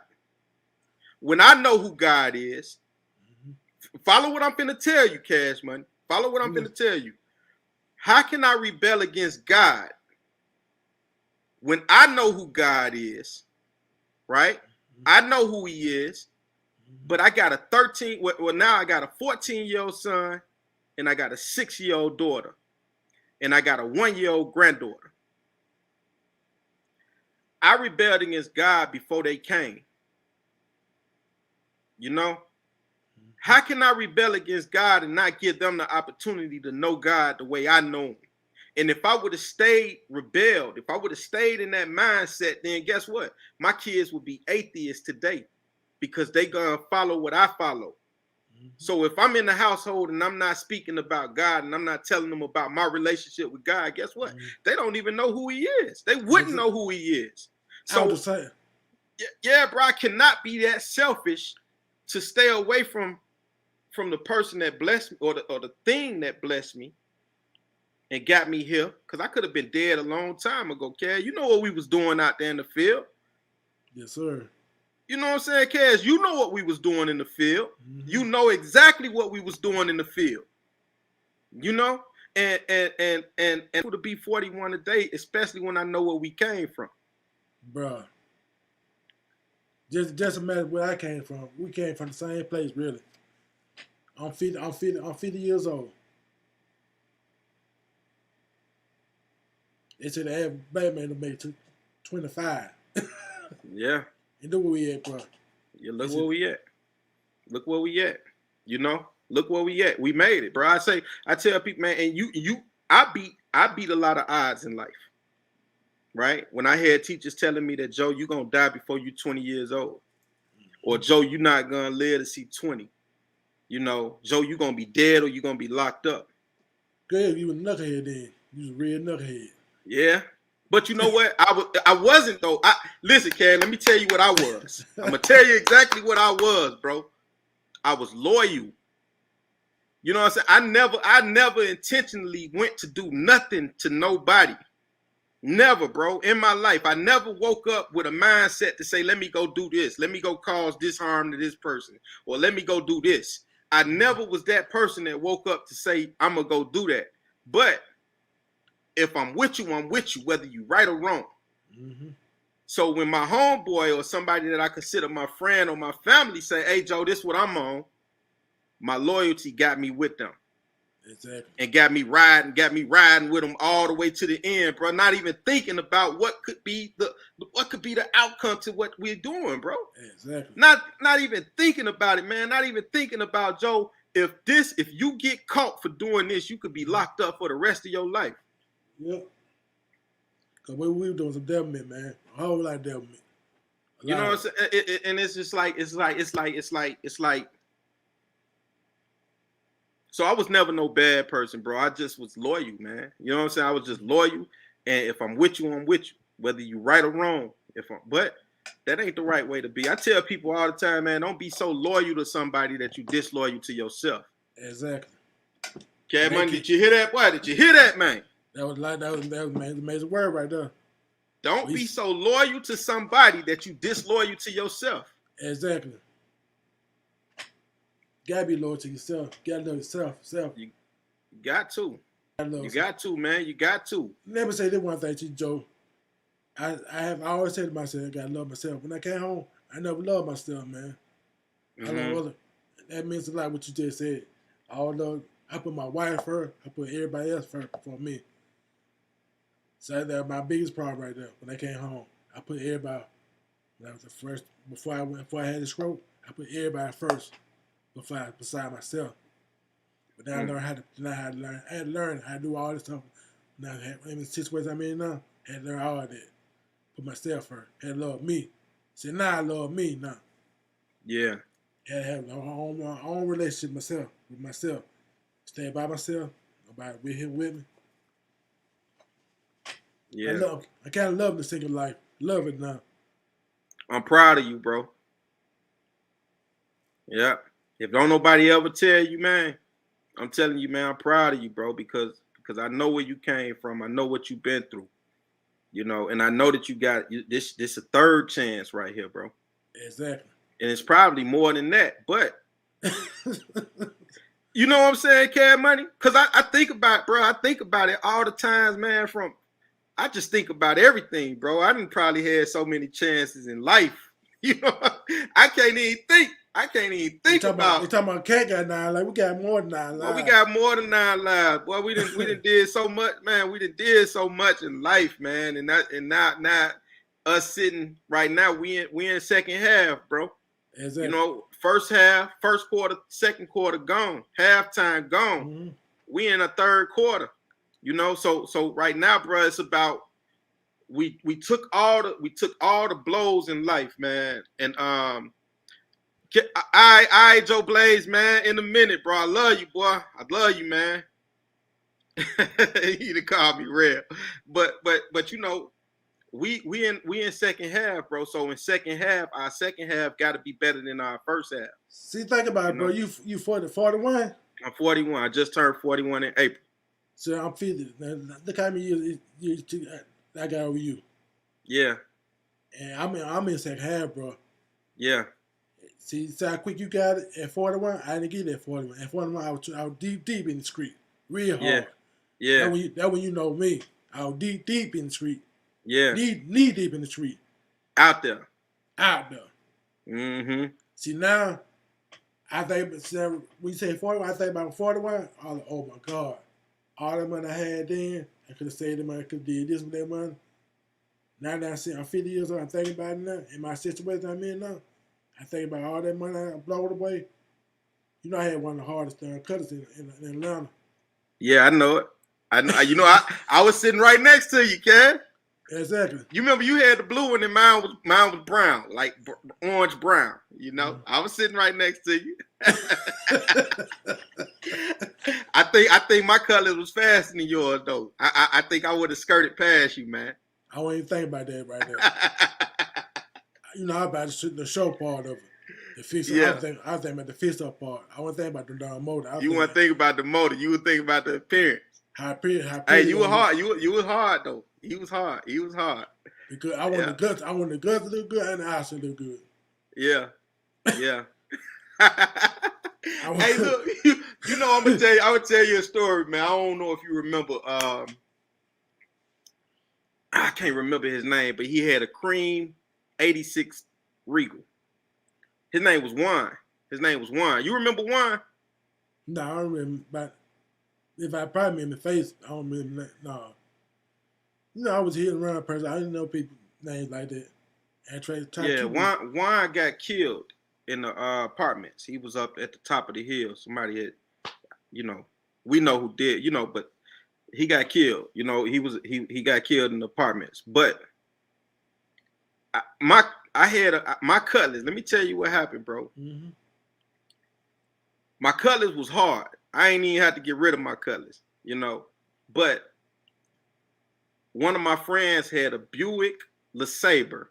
when I know who God is? Follow what I'm finna tell you, Cash Money. Follow what I'm finna tell you. How can I rebel against God when I know who God is, right? I know who he is, but I got a 13, well, now I got a 14-year-old son and I got a 6-year-old daughter. and I got a 1-year-old granddaughter. I rebelled against God before they came. You know? How can I rebel against God and not give them the opportunity to know God the way I know him? And if I would have stayed rebelled, if I would have stayed in that mindset, then guess what? My kids would be atheists today because they gonna follow what I follow. So if I'm in the household and I'm not speaking about God and I'm not telling them about my relationship with God, guess what? They don't even know who he is. They wouldn't know who he is. So yeah, bro, I cannot be that selfish to stay away from the person that blessed me or the thing that blessed me and got me here, because I could have been dead a long time ago, Kaz. You know what we was doing out there in the field. Yes, sir. You know what I'm saying, Kaz? You know what we was doing in the field. You know exactly what we was doing in the field. You know? And to be 41 today, especially when I know where we came from. Bruh. Just imagine where I came from. We came from the same place, really. I'm 50 years old. They said the average black man to make 25. Yeah. And look where we at, bro. Yeah, look where we at. Look where we at. You know? Look where we at. We made it, bro. I tell people, man, and I beat a lot of odds in life. Right? When I had teachers telling me that, Joe, you're gonna die before you're 20 years old. Or Joe, you're not gonna live to see 20. You know, Joe, you're gonna be dead or you're gonna be locked up. Good, you was a knucklehead then. You was a real knucklehead. Yeah. But you know what? I wasn't though. Listen, Ken, let me tell you what I was. I'm gonna tell you exactly what I was, bro. I was loyal. You know what I'm saying? I never intentionally went to do nothing to nobody. Never, bro. In my life, I never woke up with a mindset to say, let me go do this. Let me go cause this harm to this person. Or let me go do this. I never was that person that woke up to say, I'm going to go do that. But if I'm with you, whether you right or wrong. Mm-hmm. So when my homeboy or somebody that I consider my friend or my family say, hey, Joe, this is what I'm on, my loyalty got me with them. Exactly. And got me riding with them all the way to the end, bro. Not even thinking about what could be the outcome to what we're doing, bro. Exactly. Not even thinking about it, man. Not even thinking about, Joe, if you get caught for doing this, you could be locked up for the rest of your life. Yep. Cause what we were doing was devilment, man. A whole lot of devilment. You know what I'm saying? And it's just like it's like. So I was never no bad person, bro. I just was loyal, man. You know what I'm saying? I was just loyal. And if I'm with you, I'm with you. Whether you right or wrong. But that ain't the right way to be. I tell people all the time, man, don't be so loyal to somebody that you disloyal to yourself. Exactly. Okay, man, did you hear that? Boy, did you hear that, man? That was an amazing word right there. Don't be so loyal to somebody that you disloyal to yourself. Exactly. You gotta be loyal to yourself. You gotta love yourself. You got to. You got to, man. You got to. Let me say this one thing to you, Joe. I always say to myself, I gotta love myself. When I came home, I never loved myself, man. Mm-hmm. I love other. That means a lot what you just said. I put my wife first. I put everybody else first for me. So that's my biggest problem right there. When I came home, I put everybody. That was the first before I had the stroke. I put everybody first. Beside myself, but now I learned how to. I had to learn how to do all this stuff. Now in the situation I'm in now, I had to learn all of that. Put myself first. Had to love me. Say now I love me now. Yeah. Had to have my own relationship with myself. Stay by myself. Nobody with him with me. Yeah. I kind of love the single life. Love it now. I'm proud of you, bro. Yeah. If don't nobody ever tell you, man, I'm telling you, man, I'm proud of you, bro, because I know where you came from. I know what you've been through, you know, and I know that you got this a third chance right here, bro. Exactly. And it's probably more than that, but you know what I'm saying, Cad Money? Because I think about it, bro. I think about it all the times, man, I just think about everything, bro. I done probably had so many chances in life. You know, I can't even think. I can't even think about. They talking about Cat got 9 lives. We got more than 9 lives. Well, we got more than 9 lives. Boy, we didn't did so much, man. We did so much in life, man. And now us sitting right now, we in second half, bro. Exactly. You know, first half, first quarter, second quarter gone, halftime gone. Mm-hmm. We in a third quarter. You know, so right now, bro, it's about we took all the blows in life, man. And I Joe Blaze, man, in a minute, bro. I love you, boy. I love you, man. He done called me real. But you know, we in second half, bro. So in second half, our second half got to be better than our first half. See, think about it, bro. You 41? I'm 41. I just turned 41 in April. So I'm 50. Now, look how many years I got over you. Yeah. And I'm in second half, bro. Yeah. See how quick you got it at 41? I didn't get it at 41. At 41, I was deep in the street. Real hard. Yeah. That when you know me. I was deep in the street. Yeah. Knee deep in the street. Out there. Mm-hmm. See, now, I think, when you say 41, I think about 41. Oh, my God. All that money I had then, I could have saved the money. I could have did this with that money. Now that I'm 50 years old, I'm thinking about it now. In my situation I'm in now, I think about all that money I blow it away. You know, I had one of the hardest cutters in Atlanta. Yeah, I know it. You know, I was sitting right next to you, Ken. Exactly. You remember you had the blue one and mine was brown, like orange brown. You know, I was sitting right next to you. I think my color was faster than yours though. I think I would have skirted past you, man. I won't even think about that right there. You know, about the show part of it. The fix up. Yeah. I was thinking about the fix up part. I wasn't thinking about the darn motor. You weren't thinking about the motor. You were thinking about the appearance. How pretty. Hey, you were hard. You was hard though. He was hard. Because I want the guts. I want the guts to look good and the eyes to look good. Yeah. Yeah. Hey, look. You know, I'm gonna tell you a story, man. I don't know if you remember. I can't remember his name, but he had a cream 86 Regal. His name was Juan. You remember Juan? No, I don't remember. But if I probably remember the face, I don't remember that. No. You know, I was hitting around a person. I didn't know people names like that. Juan got killed in the apartments. He was up at the top of the hill. Somebody had, you know, we know who did, you know, but he got killed. You know, he got killed in the apartments. But my Cutlass. Let me tell you what happened, bro. Mm-hmm. My Cutlass was hard. I ain't even had to get rid of my Cutlass, you know. But one of my friends had a Buick LeSabre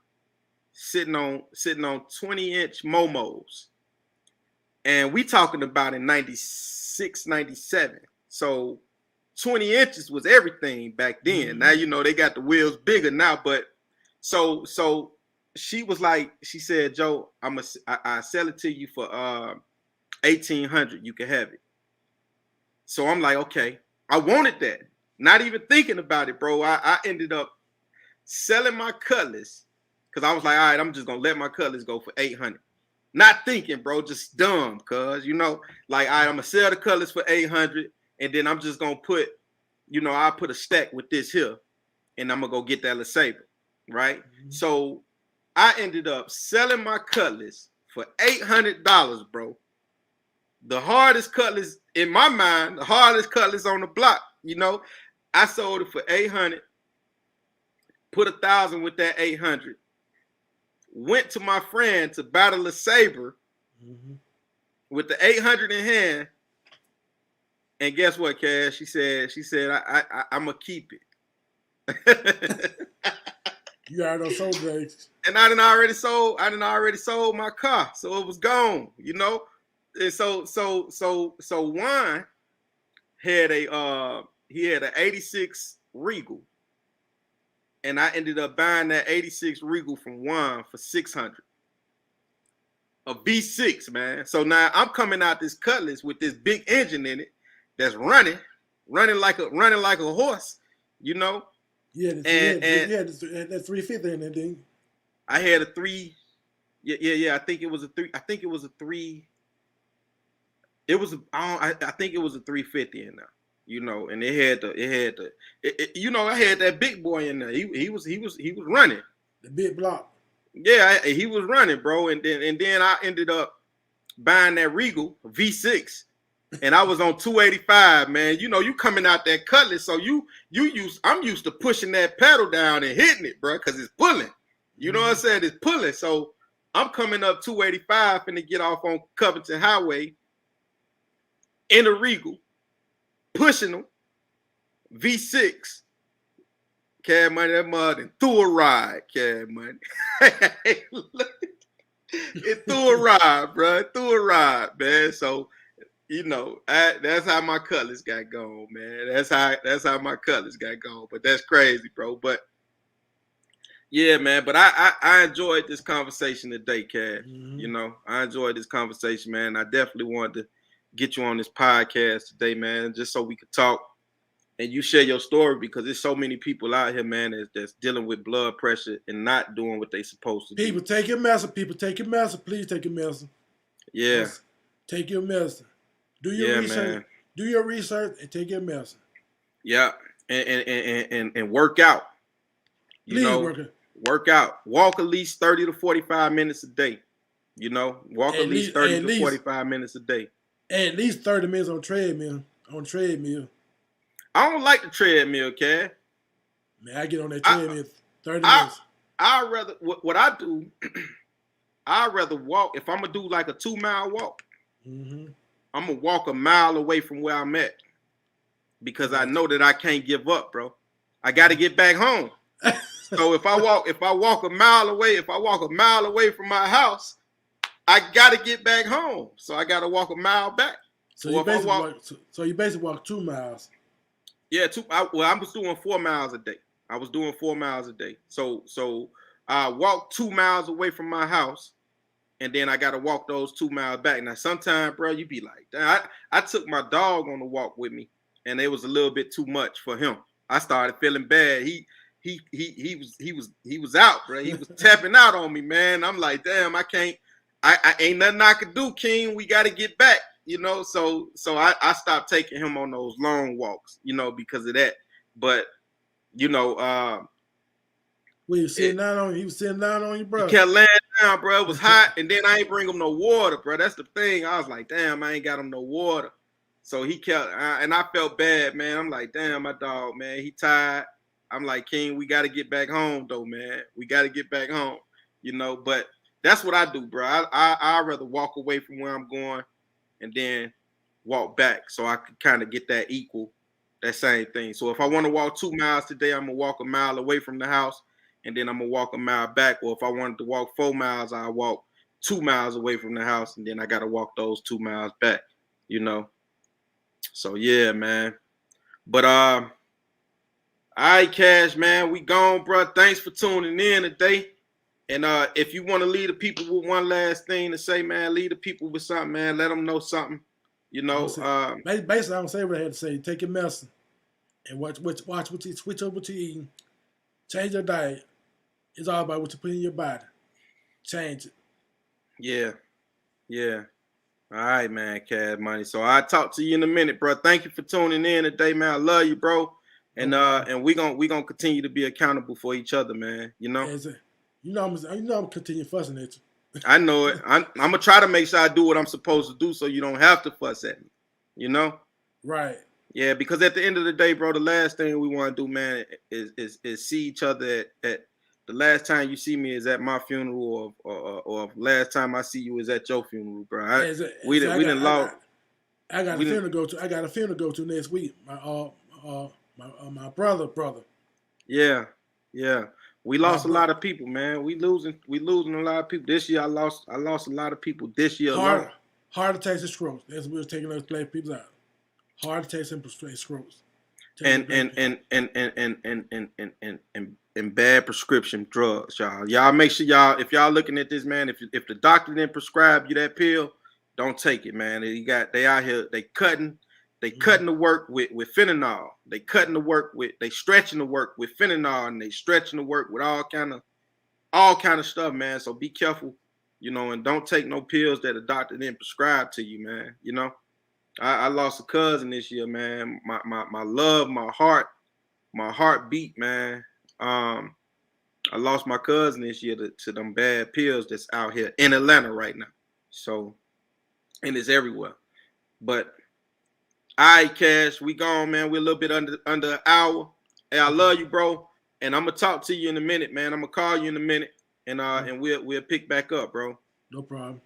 sitting on 20-inch Momos. And we talking about in 96, 97. So 20 inches was everything back then. Mm-hmm. Now, you know, they got the wheels bigger now, but so she was like, she said, Joe, I sell it to you for $1,800. You can have it. So I'm like, okay. I wanted that. Not even thinking about it, bro. I ended up selling my Cutlass because I was like, all right, I'm just gonna let my Cutlass go for $800. Not thinking, bro, just dumb, cuz, you know, like, all right, I'm gonna sell the Cutlass for $800, and then I'm just gonna put, you know, I'll put a stack with this here, and I'm gonna go get that LeSabre, right? Mm-hmm. So I ended up selling my Cutlass for $800, bro. The hardest Cutlass in my mind, the hardest Cutlass on the block, you know. I sold it for $800, put $1,000 with that $800, went to my friend to buy the LeSabre with the $800 in hand, and guess what, Cash? She said, I'm gonna keep it. You already sold that. And I didn't already sold my car, so it was gone, you know. And so Juan had he had an 86 Regal, and I ended up buying that 86 Regal from Juan for $600. A V6, man. So now I'm coming out this Cutlass with this big engine in it that's running like a horse, you know. Yeah, and that 350 in there, didn't you? I had a 3. Yeah. I think it was a three. I think it was a three. It was. I think it was a 350 in there. And I had that big boy in there. He was running. The big block. Yeah, he was running, bro. And then I ended up buying that Regal V6, and I was on 285, man. You coming out that Cutlass, so I'm used to pushing that pedal down and hitting it, bro, because it's pulling. You know what I'm saying? It's pulling. So I'm coming up 285 and to get off on Covington Highway in a Regal, pushing them V6. Cad Money, that mud, and threw a ride, Cad Money. It threw a ride, bro. It threw a ride, man. So, that's how my Cutlass got gone, man. That's how my Cutlass got gone. But that's crazy, bro. But yeah, man. But I enjoyed this conversation today, Cad. I enjoyed this conversation, man. I definitely wanted to get you on this podcast today, man, just so we could talk and you share your story, because there's so many people out here, man, that's dealing with blood pressure and not doing what they supposed to do. People take your medicine. Please take your medicine. Yeah. Yes. Take your medicine. Do your research. Man. Do your research and take your medicine. Yeah. And work out. Work out. Walk at least 30 to 45 minutes a day. Walk at least 30 to 45 minutes a day. At least 30 minutes on treadmill. I don't like the treadmill, Cad. Man, I get on that treadmill 30 minutes. I'd rather, what I do, I'd rather walk. If I'm going to do like a 2-mile walk, I'm going to walk a mile away from where I'm at, because I know that I can't give up, bro. I got to get back home. So if I walk a mile away from my house, I got to get back home. So I got to walk a mile back. So you basically walk 2 miles. Yeah, I was doing 4 miles a day. So I walked 2 miles away from my house, and then I got to walk those 2 miles back. Now, sometimes, bro, you be like, I took my dog on the walk with me, and it was a little bit too much for him. I started feeling bad. He was out, bro. He was tapping out on me, man. I'm like, damn, I can't. I ain't nothing I could do, King. We got to get back. So I stopped taking him on those long walks, because of that. But, he was sitting down on you, bro. He kept laying down, bro. It was hot, and then I ain't bring him no water, bro. That's the thing. I was like, damn, I ain't got him no water. So he kept, and I felt bad, man. I'm like, damn, my dog, man, he tired. I'm like, King, we got to get back home, though, man. We got to get back home, But that's what I do, bro. I'd rather walk away from where I'm going and then walk back, so I could kind of get that same thing. So if I want to walk 2 miles today, I'm going to walk a mile away from the house, and then I'm going to walk a mile back. Or if I wanted to walk 4 miles, I'll walk 2 miles away from the house, and then I got to walk those 2 miles back, So, yeah, man. But, all right, Cash, man, we gone, bro. Thanks for tuning in today. And if you want to lead the people with one last thing to say, man, lead the people with something, man. Let them know something, Basically, I'm gonna say what I had to say. Take your medicine and watch what you switch over to eating. Change your diet. It's all about what you put in your body. Change it. Yeah. All right, man, Cad Money. So I'll talk to you in a minute, bro. Thank you for tuning in today, man. I love you, bro. And we gonna continue to be accountable for each other, man. I'm gonna continue fussing at you. I know it. I'm gonna try to make sure I do what I'm supposed to do, so you don't have to fuss at me. Right. Yeah, because at the end of the day, bro, the last thing we want to do, man, is see each other at the last time you see me is at my funeral, or last time I see you is at your funeral, bro. I got a funeral to go to. I got a funeral to go to next week. My brother. Yeah. We lost a lot of people, man. We losing a lot of people this year. I lost a lot of people this year. Heart attacks and strokes. That's what we're taking those people out. Heart attacks and strokes. And bad prescription drugs, y'all. Y'all make sure if y'all looking at this, man, if the doctor didn't prescribe you that pill, don't take it, man. They out here, they cutting the work with fentanyl. They stretching the work with fentanyl, and they stretching the work with all kind of stuff, man. So be careful you know, and don't take no pills that a doctor didn't prescribe to you, man. You know, I lost a cousin this year, man. My love, my heartbeat, man. I lost my cousin this year to them bad pills that's out here in Atlanta right now. So, and it's everywhere. But all right, Cash, we gone, man. We're a little bit under an hour. Hey, I love you, bro. And I'm gonna talk to you in a minute, man. I'm gonna call you in a minute, and we'll pick back up, bro. No problem.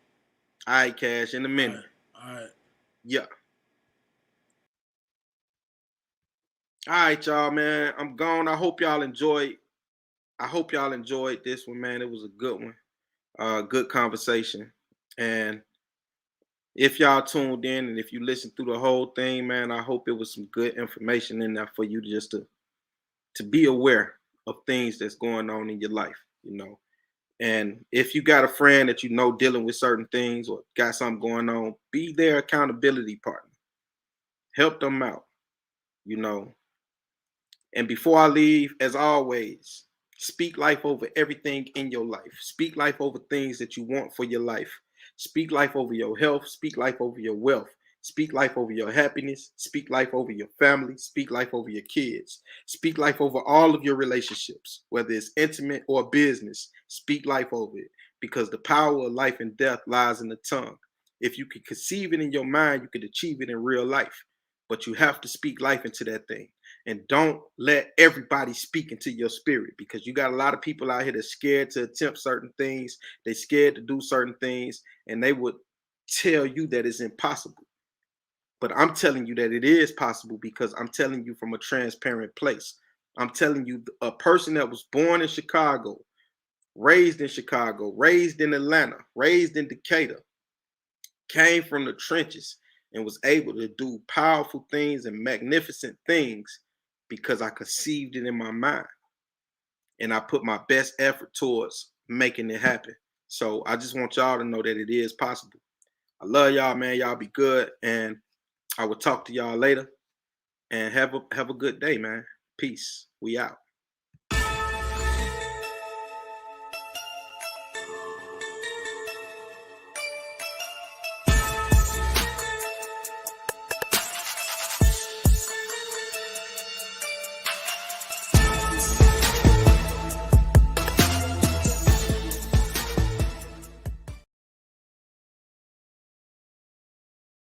All right, Cash, in a minute. All right. Yeah. All right, y'all, man. I'm gone. I hope y'all enjoyed. I hope y'all enjoyed this one, man. It was a good one. Good conversation. And if y'all tuned in and if you listened through the whole thing, man, I hope it was some good information in there for you just to be aware of things that's going on in your life, you know. And if you got a friend that you know dealing with certain things or got something going on, be their accountability partner. Help them out, you know. And before I leave, as always, speak life over everything in your life. Speak life over things that you want for your life. Speak life over your health. Speak life over your wealth. Speak life over your happiness. Speak life over your family. Speak life over your kids. Speak life over all of your relationships, whether it's intimate or business. Speak life over it because the power of life and death lies in the tongue. If you can conceive it in your mind, you can achieve it in real life. But you have to speak life into that thing. And don't let everybody speak into your spirit because you got a lot of people out here that's scared to attempt certain things. They're scared to do certain things, and they would tell you that it's impossible. But I'm telling you that it is possible because I'm telling you from a transparent place. I'm telling you a person that was born in Chicago, raised in Atlanta, raised in Decatur, came from the trenches and was able to do powerful things and magnificent things because I conceived it in my mind and I put my best effort towards making it happen. So I just want y'all to know that it is possible. I love y'all, man. Y'all be good, and I will talk to y'all later. And have a good day, man. Peace. We out.